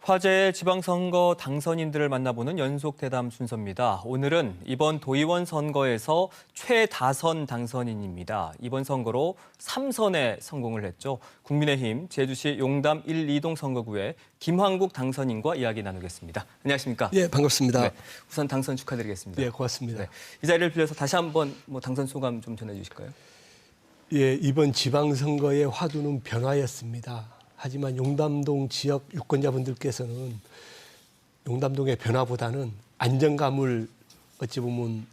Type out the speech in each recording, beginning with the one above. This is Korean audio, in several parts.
화제의 지방선거 당선인들을 만나보는 연속 대담 순서입니다. 오늘은 이번 도의원 선거에서 최다선 당선인입니다. 이번 선거로 3선에 성공을 했죠. 국민의힘 제주시 용담 1, 2동 선거구의 김황국 당선인과 이야기 나누겠습니다. 안녕하십니까? 예, 반갑습니다. 네, 우선 당선 축하드리겠습니다. 예, 고맙습니다. 네, 이 자리를 빌려서 다시 한번 당선 소감 좀 전해주실까요? 예, 이번 지방선거의 화두는 변화였습니다. 하지만 용담동 지역 유권자분들께서는 용담동의 변화보다는 안정감을 어찌 보면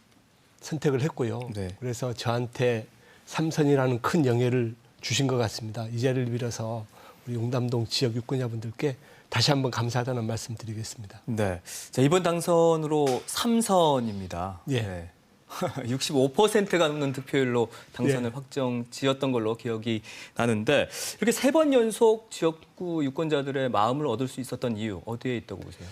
선택을 했고요. 네. 그래서 저한테 3선이라는 큰 영예를 주신 것 같습니다. 이 자리를 빌어서 우리 용담동 지역 유권자분들께 다시 한번 감사하다는 말씀 드리겠습니다. 네, 자, 이번 당선으로 3선입니다. 예. 네. 65%가 넘는 득표율로 당선을 예. 확정지었던 걸로 기억이 나는데 이렇게 3번 연속 지역구 유권자들의 마음을 얻을 수 있었던 이유 어디에 있다고 보세요?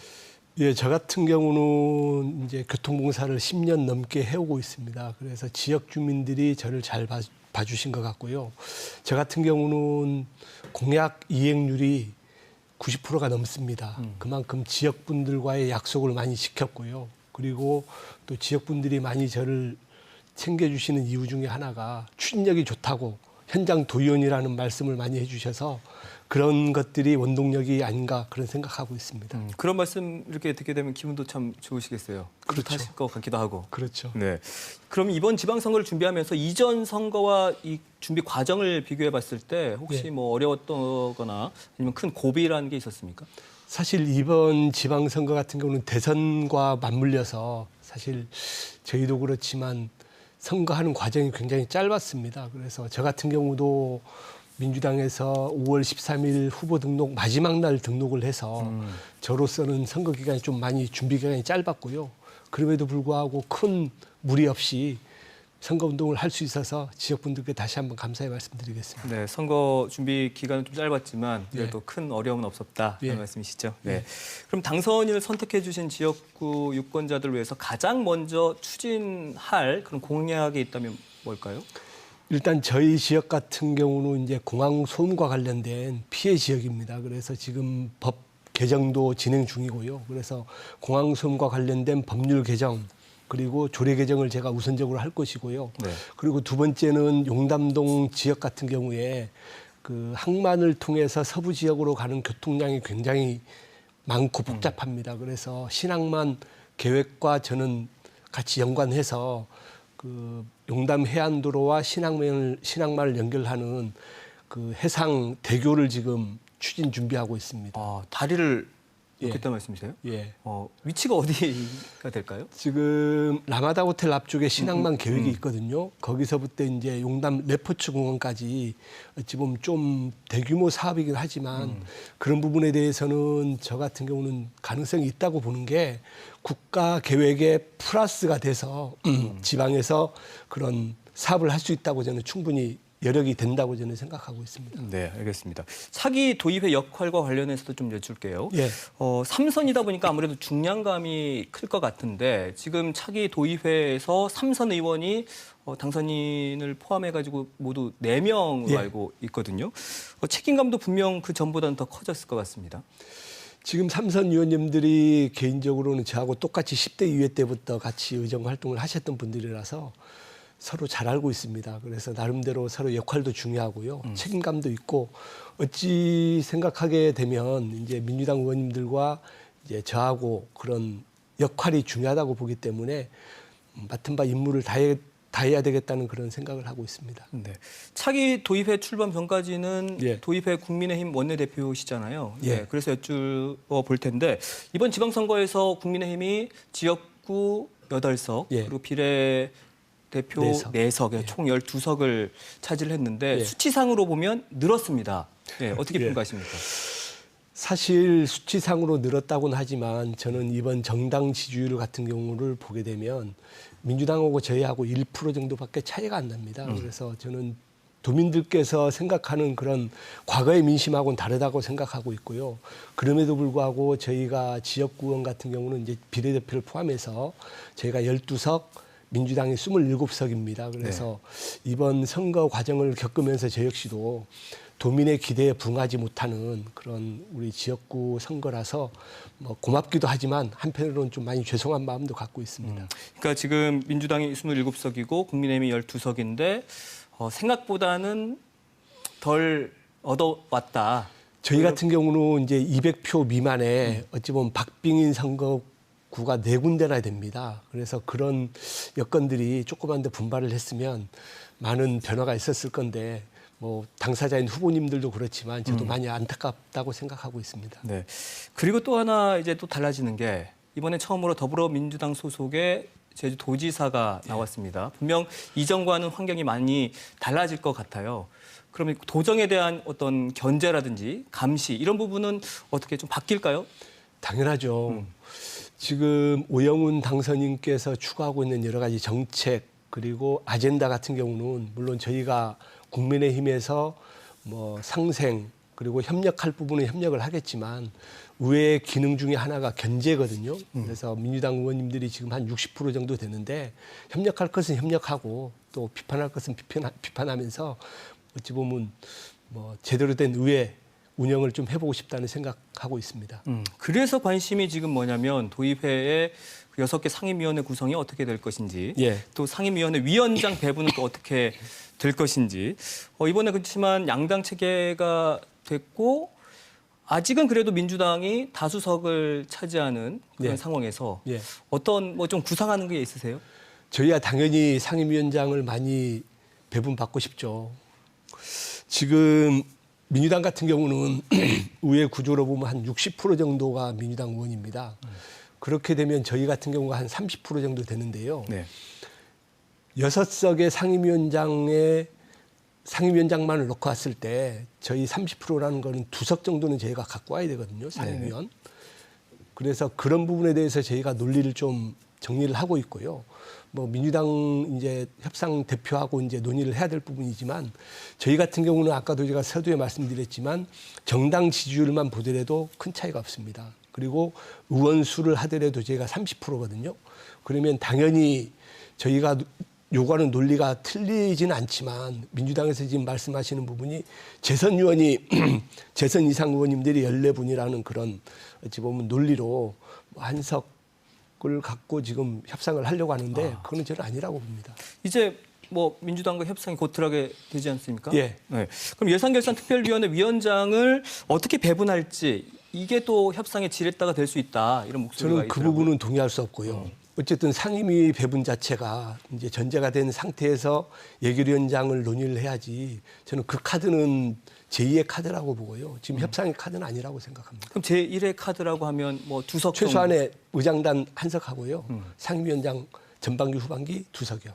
예, 저 같은 경우는 이제 교통봉사를 10년 넘게 해오고 있습니다. 그래서 지역 주민들이 저를 잘 봐주신 것 같고요. 저 같은 경우는 공약 이행률이 90%가 넘습니다. 그만큼 지역분들과의 약속을 많이 지켰고요. 그리고 또 지역분들이 많이 저를 챙겨주시는 이유 중에 하나가 추진력이 좋다고 현장 도의원이라는 말씀을 많이 해주셔서 그런 것들이 원동력이 아닌가 그런 생각하고 있습니다. 그런 말씀 이렇게 듣게 되면 기분도 참 좋으시겠어요. 뿌듯하실 그렇죠. 것 같기도 하고. 그렇죠. 네. 그럼 이번 지방선거를 준비하면서 이전 선거와 이 준비 과정을 비교해 봤을 때 혹시 예. 어려웠거나 아니면 큰 고비라는 게 있었습니까? 사실 이번 지방선거 같은 경우는 대선과 맞물려서 사실 저희도 그렇지만 선거하는 과정이 굉장히 짧았습니다. 그래서 저 같은 경우도 민주당에서 5월 13일 후보 등록 마지막 날 등록을 해서 저로서는 선거 기간이 좀 많이 준비 기간이 짧았고요. 그럼에도 불구하고 큰 무리 없이 선거운동을 할 수 있어서 지역분들께 다시 한번 감사의 말씀드리겠습니다. 네, 선거 준비 기간은 좀 짧았지만 그래도 예. 큰 어려움은 없었다 이런 예. 말씀이시죠? 네. 예. 그럼 당선인을 선택해 주신 지역구 유권자들을 위해서 가장 먼저 추진할 그런 공약이 있다면 뭘까요? 일단 저희 지역 같은 경우는 이제 공항 소음과 관련된 피해 지역입니다. 그래서 지금 법 개정도 진행 중이고요. 그래서 공항 소음과 관련된 법률 개정 그리고 조례 개정을 제가 우선적으로 할 것이고요. 네. 그리고 두 번째는 용담동 지역 같은 경우에 그 항만을 통해서 서부 지역으로 가는 교통량이 굉장히 많고 복잡합니다. 그래서 신항만 계획과 저는 같이 연관해서 그 용담 해안도로와 신항만을 연결하는 그 해상 대교를 지금 추진 준비하고 있습니다. 아, 다리를 예. 놓겠다는 말씀이세요? 예. 위치가 어디가 될까요? 지금 라마다 호텔 앞쪽에 신항만 계획이 있거든요. 거기서부터 이제 용담 레포츠 공항까지 어찌 보면 좀 대규모 사업이긴 하지만 그런 부분에 대해서는 저 같은 경우는 가능성이 있다고 보는 게 국가 계획에 플러스가 돼서 지방에서 그런 사업을 할 수 있다고 저는 충분히 여력이 된다고 저는 생각하고 있습니다. 네, 알겠습니다. 차기 도의회 역할과 관련해서도 좀 여쭐게요. 예. 3선이다 보니까 아무래도 중량감이 클 것 같은데 지금 차기 도의회에서 3선 의원이 당선인을 포함해가지고 모두 4명으로 예. 알고 있거든요. 책임감도 분명 그 전보다는 더 커졌을 것 같습니다. 지금 3선 의원님들이 개인적으로는 저하고 똑같이 10대 2회 때부터 같이 의정 활동을 하셨던 분들이라서 서로 잘 알고 있습니다. 그래서 나름대로 서로 역할도 중요하고요. 책임감도 있고 어찌 생각하게 되면 이제 민주당 의원님들과 이제 저하고 그런 역할이 중요하다고 보기 때문에 맡은 바 임무를 다해야 되겠다는 그런 생각을 하고 있습니다. 네. 차기 도의회 출범 전까지는 예. 도의회 국민의힘 원내대표시잖아요. 예. 네, 그래서 여쭤볼 텐데 이번 지방선거에서 국민의힘이 지역구 8석 예. 그리고 비례 대표 4석, 예. 총 12석을 차지를 했는데 예. 수치상으로 보면 늘었습니다. 네, 어떻게 예. 평가하십니까? 사실 수치상으로 늘었다고는 하지만 저는 이번 정당 지지율 같은 경우를 보게 되면 민주당하고 저희하고 1% 정도밖에 차이가 안 납니다. 그래서 저는 도민들께서 생각하는 그런 과거의 민심하고는 다르다고 생각하고 있고요. 그럼에도 불구하고 저희가 지역구원 같은 경우는 이제 비례대표를 포함해서 저희가 12석, 민주당이 27석입니다. 그래서 이번 선거 과정을 겪으면서 저 역시도 도민의 기대에 부응하지 못하는 그런 우리 지역구 선거라서 뭐 고맙기도 하지만 한편으로는 좀 많이 죄송한 마음도 갖고 있습니다. 그러니까 지금 민주당이 27석이고 국민의힘이 12석인데 생각보다는 덜 얻어왔다. 저희 같은 경우는 이제 200표 미만에 어찌 보면 박빙인 선거구가 4군데나 됩니다. 그래서 그런 여건들이 조금만 더 분발을 했으면 많은 변화가 있었을 건데 뭐 당사자인 후보님들도 그렇지만 저도 많이 안타깝다고 생각하고 있습니다. 네. 그리고 또 하나 이제 또 달라지는 게 이번에 처음으로 더불어민주당 소속의 제주도지사가 나왔습니다. 분명 이전과는 환경이 많이 달라질 것 같아요. 그러면 도정에 대한 어떤 견제라든지 감시 이런 부분은 어떻게 좀 바뀔까요? 당연하죠. 지금 오영훈 당선인께서 추구하고 있는 여러 가지 정책 그리고 아젠다 같은 경우는 물론 저희가 국민의힘에서 뭐 상생 그리고 협력할 부분은 협력을 하겠지만 의회의 기능 중에 하나가 견제거든요. 그래서 민주당 의원님들이 지금 한 60% 정도 되는데 협력할 것은 협력하고 또 비판할 것은 비판하면서 어찌 보면 뭐 제대로 된 의회 운영을 좀 해보고 싶다는 생각하고 있습니다. 그래서 관심이 지금 뭐냐면 도의회의 6개 상임위원회 구성이 어떻게 될 것인지 예. 또 상임위원회 위원장 배분은 또 어떻게 될 것인지 이번에 그렇지만 양당 체계가 됐고 아직은 그래도 민주당이 다수석을 차지하는 그런 예. 상황에서 예. 어떤 뭐 좀 구상하는 게 있으세요? 저희야 당연히 상임위원장을 많이 배분받고 싶죠. 지금 민주당 같은 경우는 의회 구조로 보면 한 60% 정도가 민주당 의원입니다. 그렇게 되면 저희 같은 경우가 한 30% 정도 되는데요. 네. 6석의 상임위원장만을 놓고 왔을 때 저희 30%라는 거는 2석 정도는 저희가 갖고 와야 되거든요. 상임위원. 네. 그래서 그런 부분에 대해서 저희가 논리를 좀 정리를 하고 있고요. 뭐 민주당 이제 협상 대표하고 이제 논의를 해야 될 부분이지만 저희 같은 경우는 아까도 제가 서두에 말씀드렸지만 정당 지지율만 보더라도 큰 차이가 없습니다. 그리고 의원 수를 하더라도 저희가 30%거든요. 그러면 당연히 저희가 요구하는 논리가 틀리지는 않지만 민주당에서 지금 말씀하시는 부분이 재선 의원이 재선 이상 의원님들이 14분이라는 그런 어찌 보면 논리로 한석을 갖고 지금 협상을 하려고 하는데 그거는 저는 아니라고 봅니다. 이제 뭐 민주당과 협상이 곧 들어가게 되지 않습니까? 예. 네. 그럼 예산결산특별위원회 위원장을 어떻게 배분할지 이게 또 협상의 지렛대가 될 수 있다 이런 목소리가 저는 그 있더라고요. 부분은 동의할 수 없고요. 어쨌든 상임위 배분 자체가 이제 전제가 된 상태에서 예결위원장을 논의를 해야지 저는 그 카드는 제2의 카드라고 보고요. 지금 협상의 카드는 아니라고 생각합니다. 그럼 제1의 카드라고 하면 뭐 2석 최소한의 의장단 한석하고요. 상임위원장 전반기 후반기 2석이요.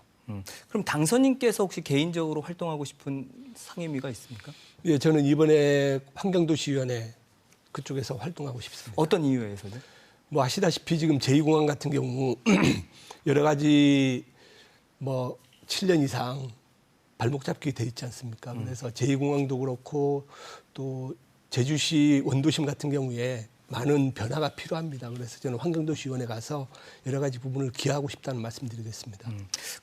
그럼 당선인께서 혹시 개인적으로 활동하고 싶은 상임위가 있습니까? 예, 저는 이번에 환경도시위원회 그쪽에서 활동하고 싶습니다. 어떤 이유에서죠? 뭐 아시다시피 지금 제2공항 같은 경우 여러 가지 뭐 7년 이상 발목 잡기 돼 있지 않습니까? 그래서 제2공항도 그렇고 또 제주시 원도심 같은 경우에 많은 변화가 필요합니다. 그래서 저는 환경도시위원회 가서 여러 가지 부분을 기하고 싶다는 말씀드리겠습니다.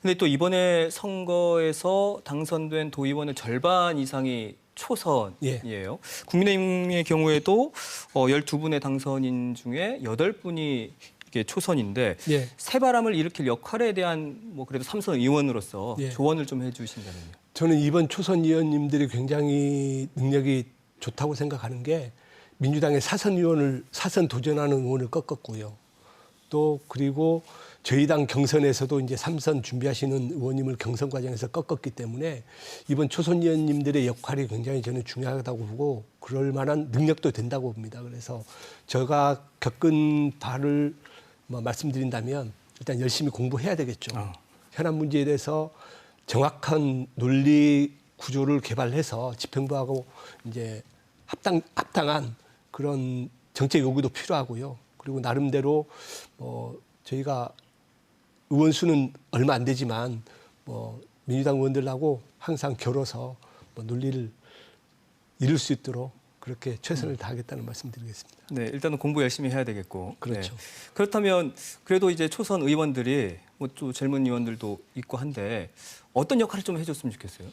근데 또 이번에 선거에서 당선된 도의원의 절반 이상이 초선이에요. 국민의힘의 경우에도 12분의 당선인 중에 8분이 이게 초선인데 예. 새바람을 일으킬 역할에 대한 뭐 그래도 삼선 의원으로서 예. 조언을 좀 해주신다면요. 저는 이번 초선 의원님들이 굉장히 능력이 좋다고 생각하는 게 민주당의 사선 도전하는 의원을 꺾었고요. 또 그리고 저희 당 경선에서도 이제 3선 준비하시는 의원님을 경선 과정에서 꺾었기 때문에 이번 초선 의원님들의 역할이 굉장히 저는 중요하다고 보고 그럴 만한 능력도 된다고 봅니다. 그래서 제가 겪은 바를 뭐 말씀드린다면 일단 열심히 공부해야 되겠죠. 현안 문제에 대해서 정확한 논리 구조를 개발해서 집행부하고 이제 합당한 그런 정책 요구도 필요하고요. 그리고 나름대로 저희가 의원 수는 얼마 안 되지만 민주당 의원들하고 항상 겨뤄서 논리를 이룰 수 있도록 그렇게 최선을 다하겠다는 말씀드리겠습니다. 네, 일단은 공부 열심히 해야 되겠고. 그렇죠. 네. 그렇다면 그래도 이제 초선 의원들이 뭐 또 젊은 의원들도 있고 한데 어떤 역할을 좀 해줬으면 좋겠어요?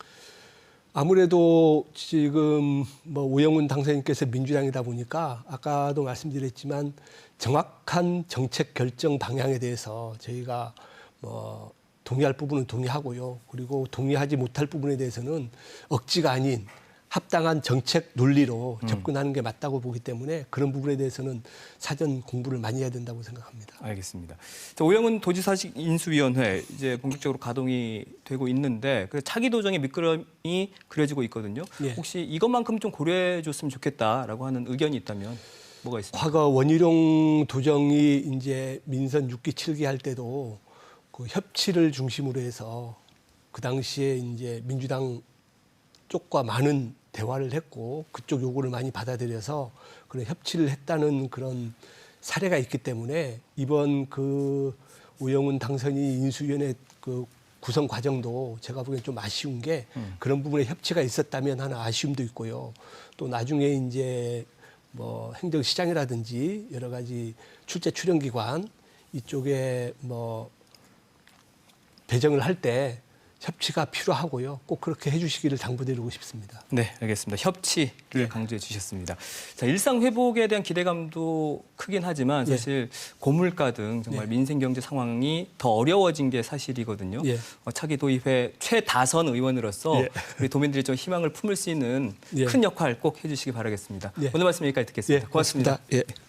아무래도 지금 뭐 오영훈 당선인께서 민주당이다 보니까 아까도 말씀드렸지만 정확한 정책 결정 방향에 대해서 저희가 뭐 동의할 부분은 동의하고요. 그리고 동의하지 못할 부분에 대해서는 억지가 아닌 합당한 정책 논리로 접근하는 게 맞다고 보기 때문에 그런 부분에 대해서는 사전 공부를 많이 해야 된다고 생각합니다. 알겠습니다. 자, 오영훈 도지사직 인수위원회 이제 본격적으로 가동이 되고 있는데 그 차기 도정의 밑그림이 그려지고 있거든요. 예. 혹시 이것만큼 좀 고려해 줬으면 좋겠다라고 하는 의견이 있다면 뭐가 있습니까? 과거 원희룡 도정이 이제 민선 6기 7기 할 때도 그 협치를 중심으로 해서 그 당시에 이제 민주당 쪽과 많은 대화를 했고 그쪽 요구를 많이 받아들여서 그런 협치를 했다는 그런 사례가 있기 때문에 이번 그 오영훈 당선이 인수위원회 그 구성 과정도 제가 보기엔 좀 아쉬운 게 그런 부분에 협치가 있었다면 하는 아쉬움도 있고요. 또 나중에 이제 뭐 행정시장이라든지 여러 가지 출제 출연기관 이쪽에 뭐 배정을 할 때 협치가 필요하고요. 꼭 그렇게 해주시기를 당부드리고 싶습니다. 네, 알겠습니다. 협치를 강조해 주셨습니다. 자, 일상 회복에 대한 기대감도 크긴 하지만 사실 고물가 등 정말 민생 경제 상황이 더 어려워진 게 사실이거든요. 차기 도의회 최다선 의원으로서 우리 도민들이 좀 희망을 품을 수 있는 큰 역할 꼭 해주시기 바라겠습니다. 오늘 말씀 여기까지 듣겠습니다. 고맙습니다. 고맙습니다.